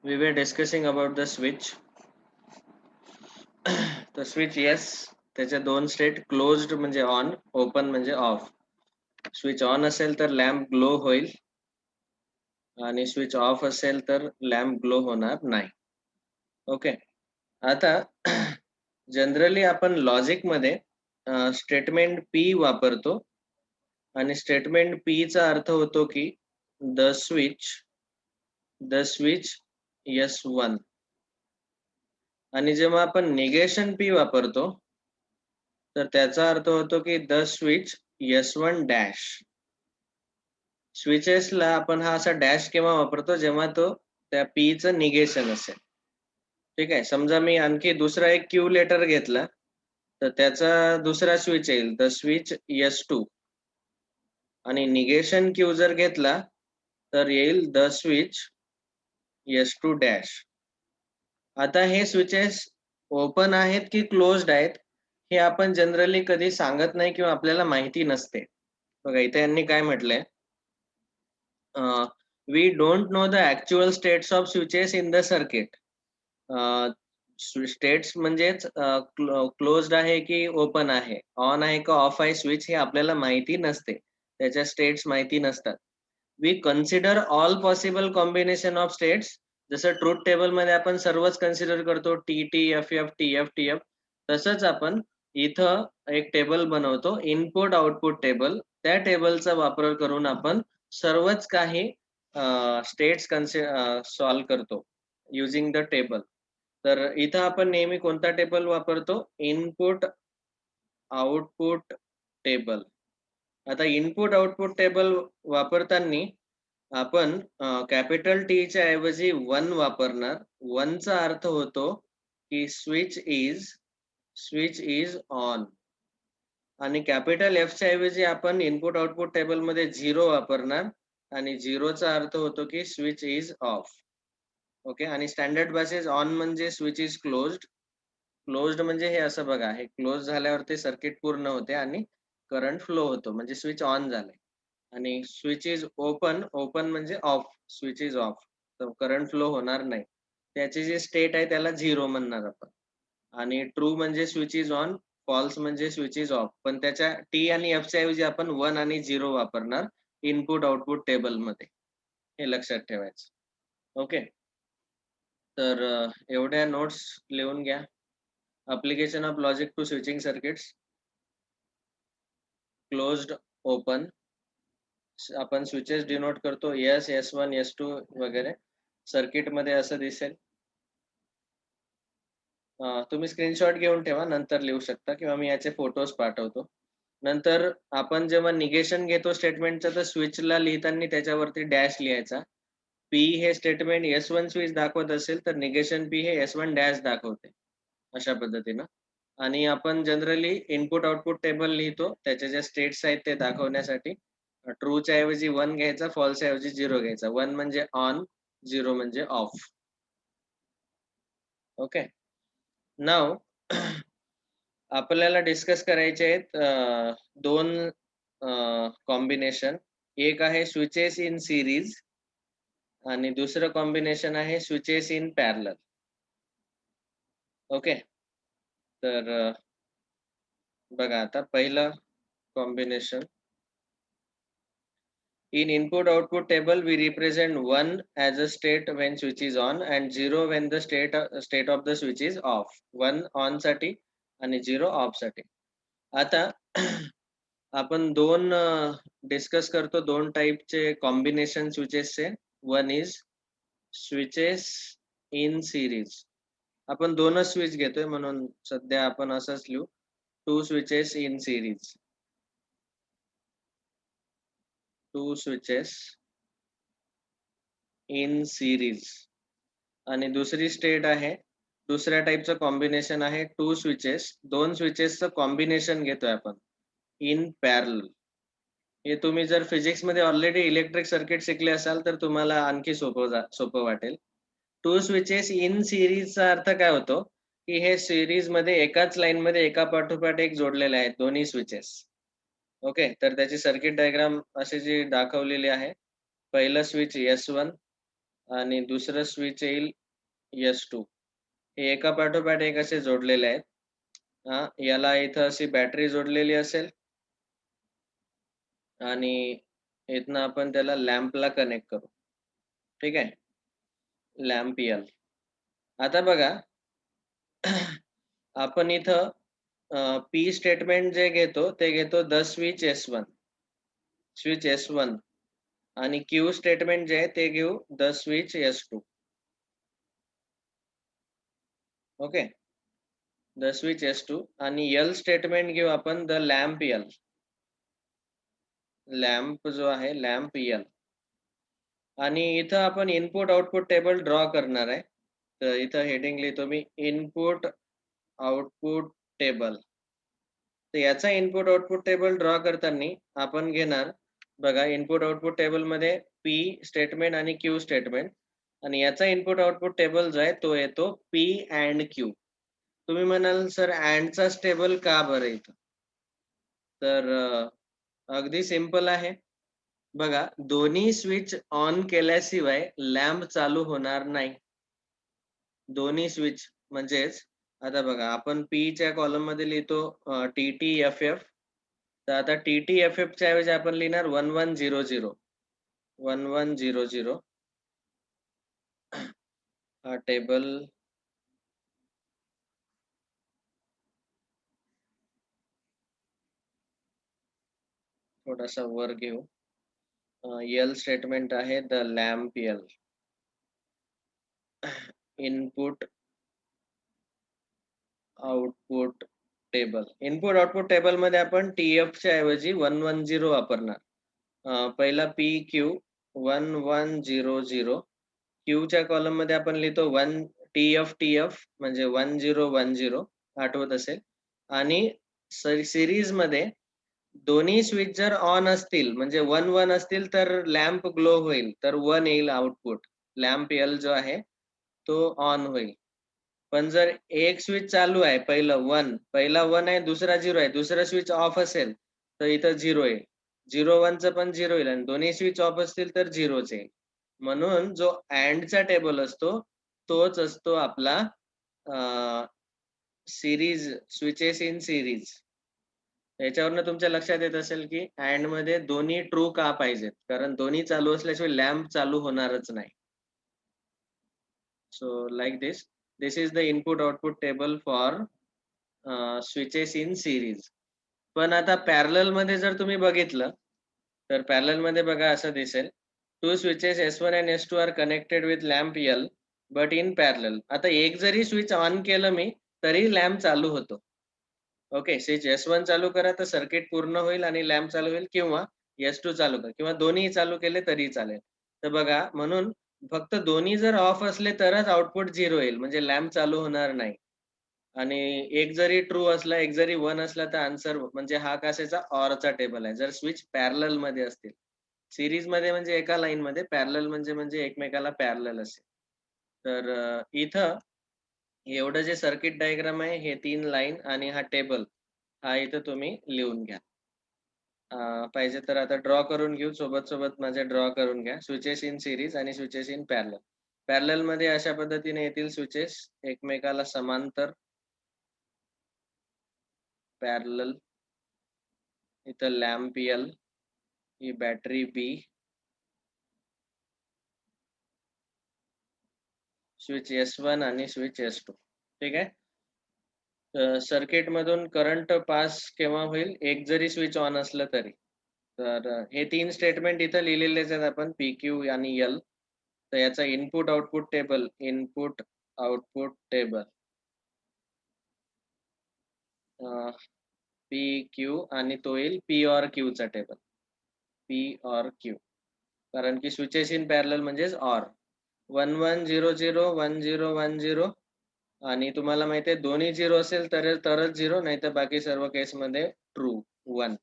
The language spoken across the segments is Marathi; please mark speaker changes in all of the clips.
Speaker 1: we were discussing about the switch. The switch, yes, त्याच्या दोन स्टेट क्लोज्ड म्हणजे ऑन, ओपन म्हणजे ऑफ. स्विच ऑन असेल तर लॅम्प ग्लो होईल आणि स्विच ऑफ असेल तर लॅम्प ग्लो होणार नाही. ओके. आता जनरली आपण लॉजिक मध्ये स्टेटमेंट पी वापरतो आणि स्टेटमेंट पी चा अर्थ होतो की द स्विच S1. आणि जेव्हा आपण निगेशन पी वापरतो तर त्याचा अर्थ होतो की द स्विच S1 डॅश. स्विचेसला आपण हा असा डॅश केव्हा वापरतो जेव्हा तो त्या पी चं निगेशन असेल. ठीक आहे. समजा मी आणखी दुसरा एक क्यू लेटर घेतला तर त्याचा दुसरा स्विच येईल द स्विच S2. आणि निगेशन क्यू जर घेतला तर येईल द स्विच S2 डॅश. आता हे स्विचेस ओपन आहेत की क्लोज्ड आहेत हे आपण जनरली कधी सांगत नाही किंवा आपल्याला माहिती नसते. बघा इथे यांनी काय म्हटलंय, we don't know the actual states of switches in the circuit. States म्हणजेच क्लोज्ड आहे की ओपन आहे, ऑन आहे का ऑफ आहे स्विच, हे आपल्याला माहिती नसते. त्याच्या स्टेट्स माहिती नसतात. We consider all possible combination of states. जसं ट्रूथ टेबल मध्ये आपण सर्वच कन्सिडर करतो, T T F F T F T F. तसंच आपण इथं एक टेबल बनवतो, इनपुट आउटपुट टेबल. त्या टेबलचा वापर करून आपण सर्वच काही स्टेट्स सॉल्व करतो युजिंग द टेबल. तर इथं आपण नेहमी कोणता टेबल वापरतो, इनपुट आउटपुट टेबल. आता इनपुट आउटपुट टेबल वापरताना आपण कॅपिटल टी च्या ऐवजी 1 वापरणार. 1 चा अर्थ होतो की स्विच इज ऑन. आणि कॅपिटल एफ च्या ऐवजी आपण इनपुट आउटपुट टेबल मध्ये 0 वापरणार आणि 0 चा अर्थ होतो की स्विच इज ऑफ. ओके. आणि स्टँडर्ड बेसिस ऑन म्हणजे स्विच इज क्लोज्ड. क्लोज्ड म्हणजे हे असं बघा, हे क्लोज झाल्यावर ते सर्किट पूर्ण होते आणि करंट फ्लो होतो म्हणजे स्विच ऑन झाले. आणि स्विच इज ओपन म्हणजे ऑफ, स्विच इज ऑफ, तर करंट फ्लो होणार नाही. त्याची जी स्टेट आहे त्याला 0 म्हणणार आपण. आणि ट्रू म्हणजे स्विच इज ऑन, फॉल्स म्हणजे स्विच इज ऑफ. पण त्याच्या टी आणि एफ च्या ऐवजी आपण 1 आणि 0 वापरणार इनपुट आउटपुट टेबल मध्ये. हे लक्षात ठेवायचं. ओके. तर एवढ्या नोट्स लिहून घ्या. Application of logic to switching circuits. Closed, open. आपण स्विचेस डिनोट करतो S1 S2 वगैरे. सर्किट मध्ये असं दिसेल. तुम्ही स्क्रीनशॉट घेऊन ठेवा, नंतर लिहू शकता किंवा मी याचे फोटोज पाठवतो. नंतर आपण जेव्हा निगेशन घेतो स्टेटमेंटचं तर स्विचला लिहिताना त्याच्यावरती डॅश लिहायचा. पी हे स्टेटमेंट S1 स्विच दाखवत असेल तर निगेशन पी हे S1 डॅश दाखवते, अशा पद्धतीनं. आणि आपण जनरली इनपुट आउटपुट टेबल लिहितो त्याच्या ज्या स्टेट्स आहेत ते दाखवण्यासाठी. ट्रूच्या ऐवजी 1 घ्यायचा, फॉल्स ऐवजी 0 घ्यायचा. 1 म्हणजे ऑन, 0 म्हणजे ऑफ. ओके. नाव आपल्याला डिस्कस करायचे आहेत दोन कॉम्बिनेशन. एक आहे स्विचेस इन सिरीज आणि दुसरं कॉम्बिनेशन आहे स्विचेस इन पॅरलल. ओके. तर बघा आता पहिलं combination. In input output table, we represent 1 as a state when switch is on and 0 when the state of the switch is off. 1 on साठी आणि 0 off साठी. आता आपण दोन डिस्कस करतो दोन टाइपचे कॉम्बिनेशन स्विचेसचे. One is switches in series. आपण दोनच स्विच घेतोय म्हणून सध्या आपण असंच लिहू, two switches in series. Two switches in series. आणि दुसरी स्टेट आहे, दुसऱ्या टाइपचं कॉम्बिनेशन आहे टू स्विचेस, दोन स्विचेसचं कॉम्बिनेशन घेतोय आपण इन पॅरलल. हे तुम्ही जर फिजिक्स मध्ये ऑलरेडी इलेक्ट्रिक सर्किट शिकले असाल तर तुम्हाला आणखी सोपं वाटेल. टू स्विचेस इन सिरीजचा अर्थ काय होतो की हे सिरीज मध्ये एकाच लाईन मध्ये एका पाठोपाठ एक जोडलेले आहेत दोन्ही स्विचेस. ओके. तर त्याची सर्किट डायग्राम अशी जी दाखवलेली आहे. पहिलं स्विच S1 आणि दुसरं स्विच येईल S2. हे एका पाठोपाठ एक असे जोडलेले आहेत. याला इथं अशी बॅटरी जोडलेली असेल आणि इथनं आपण त्याला लॅम्पला कनेक्ट करू. ठीक आहे. Lamp L. आता बघा आपण इथं P स्टेटमेंट जे घेतो ते घेतो द स्विच S1 आणि Q स्टेटमेंट जे आहे ते घेऊ the switch S2. Okay. The switch S2 आणि L स्टेटमेंट घेऊ आपण द लॅम्प L. लॅम्प जो आहे लॅम्प L. आणि इथं आपण इनपुट आउटपुट टेबल ड्रॉ करणार आहे. तर इथं हेडिंग लिहितो मी इनपुट आउटपुट टेबल. तर याचा इनपुट आउटपुट टेबल ड्रॉ करताना आपण घेणार बघा इनपुट आउटपुट टेबल मध्ये P स्टेटमेंट आणि Q स्टेटमेंट आणि याचा इनपुट आउटपुट टेबल जो आहे तो येतो P अँड Q. तुम्ही म्हणाल सर अँडचाच टेबल का बरं इथं? तर अगदी सिंपल आहे. बघा दोन्ही स्विच ऑन केल्याशिवाय लॅम्प चालू होणार नाही. दोन्ही स्विच म्हणजेच आता बघा आपण P च्या कॉलम मध्ये लिहितो TTFF. तर आता TTFF च्या ऐवजी आपण लिहिणार 1100. 1100 हा टेबल थोडासा वर घेऊ. L स्टेटमेंट आहे the lamp L. Input output table. Input output table मध्ये आपण TF च्या ऐवजी 110 वापरणार. पहिला PQ 1100. Q च्या कॉलम मध्ये आपण लिहितो 1 TF म्हणजे 1010 आठवत असेल. आणि सिरीज मध्ये दोन्ही स्विच जर ऑन असतील म्हणजे 1 असतील तर लॅम्प ग्लो होईल, तर 1 येईल आउटपुट. लॅम्प L जो आहे तो ऑन होईल. पण जर एक स्विच चालू आहे पहिला 1 आहे दुसरा 0 आहे, दुसरा स्विच ऑफ असेल तर इथं 0 येईल. 0-1 चं पण 0 येईल आणि दोन्ही स्विच ऑफ असतील तर 0च येईल. म्हणून जो चा टेबल असतो तोच असतो आपला सीरीज स्विचेस इन सीरीज. याच्यावरनं तुमच्या लक्षात येत असेल की अँड मध्ये दोन्ही ट्रू का पाहिजेत, कारण दोन्ही चालू असल्याशिवाय लॅम्प चालू होणारच नाही. So like this is the input output table for switches in series. पण आता पॅरलल मध्ये जर तुम्ही बघितलं तर पॅरलल मध्ये बघा असं दिसेल two switches S1 and S2 are connected with lamp L but in parallel. आता एक जरी स्विच ऑन केलं मी तरी लॅम्प चालू होतो. ओके. स्विच S1 चालू करा तर सर्किट पूर्ण होईल आणि लॅम्प चालू होईल किंवा S2 चालू करा किंवा दोन्ही चालू केले तरी चालेल. तर बघा म्हणून फक्त दोन्ही जर ऑफ असले तरच आउटपुट 0 येईल म्हणजे लॅम्प चालू होणार नाही. आणि एक जरी ट्रू असला एक जरी 1 असला तर आन्सर म्हणजे हा कशाचा ऑरचा टेबल आहे जर स्विच पॅरलल मध्ये असतील. सीरीज मध्ये म्हणजे एका लाईन मध्ये, पॅरलल म्हणजे एकमेकाला पॅरलल असेल. तर इथं एवढं जे सर्किट डायग्राम आहे हे 3 लाईन आणि हा टेबल हा इथं तुम्ही लिहून घ्या. पाहिजे तर आता ड्रॉ करून घेऊ, सोबत माझ्या ड्रॉ करून घ्या. स्विचेस इन सिरीज आणि स्विचेस इन पॅरलल. पॅरलल मध्ये अशा पद्धतीने येतील स्विचेस एकमेकाला समांतर. पॅरलल इथं लॅम्प L, ही बॅटरी B, स्विच S1 आणि स्विच S2. ठीक आहे. सर्किट मधून करंट पास केव्हा होईल एक जरी स्विच ऑन असलं तरी. तर हे 3 स्टेटमेंट इथं लिहिलेलेच आहेत आपण PQ आणि L. तर याचा इनपुट आउटपुट टेबल PQ आणि तो येईल P or Q चा टेबल. P or Q. कारण की स्विचेस इन पॅरलल म्हणजेच ऑर. 1100 1010 आणि तुम्हाला माहिती आहे दोन्ही 0 असेल तरच 0 नाही तर बाकी सर्व केस मध्ये ट्रू 1.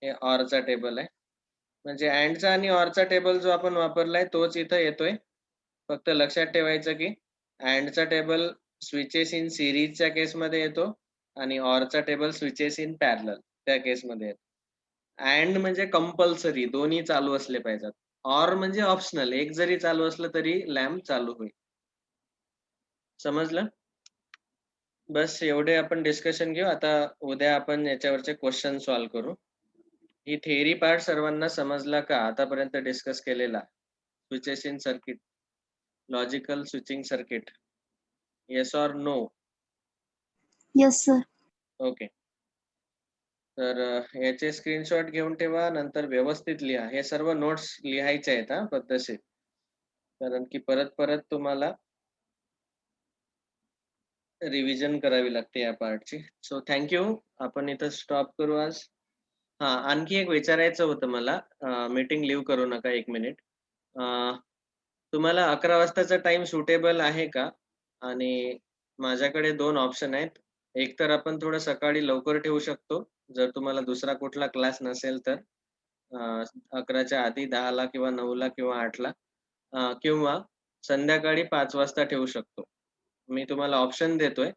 Speaker 1: हे ऑरचा टेबल आहे. म्हणजे अँडचा आणि ऑरचा टेबल जो आपण वापरलाय तोच इथं येतोय. फक्त लक्षात ठेवायचं की अँडचा टेबल स्विचेस इन सिरीजच्या केसमध्ये येतो आणि ऑरचा टेबल स्विचेस इन पॅरलल त्या केसमध्ये येतो. अँड म्हणजे कंपल्सरी दोन्ही चालू असले पाहिजेत. ऑर म्हणजे ऑप्शनल, एक जरी चालू असलं तरी लॅम्प चालू होईल. समजलं? बस एवढे आपण डिस्कशन घेऊ. आता उद्या आपण याच्यावरचे क्वेश्चन सॉल्व्ह करू. ही थिअरी पार्ट सर्वांना समजला का आतापर्यंत डिस्कस केलेला? Switches in circuit, logical switching circuit. Yes or no?
Speaker 2: Yes sir.
Speaker 1: Okay. तर याचे स्क्रीनशॉट घेऊन ठेवा, नंतर व्यवस्थित लिहा. हे सर्व नोट्स लिहायचे आहेत हा पद्धतशीर. कारण की परत तुम्हाला रिव्हिजन करावी लागते या पार्टची. So thank you. आपण इथं स्टॉप करू आज. हां, आणखी एक विचारायचं होतं मला. मीटिंग लीव्ह करू नका 1 मिनिट. तुम्हाला 11 वाजताचा टाईम सुटेबल आहे का? आणि माझ्याकडे 2 ऑप्शन आहेत. एक तर आपण थोडं सकाळी लवकर ठेवू शकतो, जर तुम्हाला दुसरा कुठला क्लास नसेल तर. 11च्या आधी 10ला किंवा 9ला किंवा 8ला. किंवा संध्याकाळी 5 वाजता ठेवू शकतो. मी तुम्हाला ऑप्शन देतोय.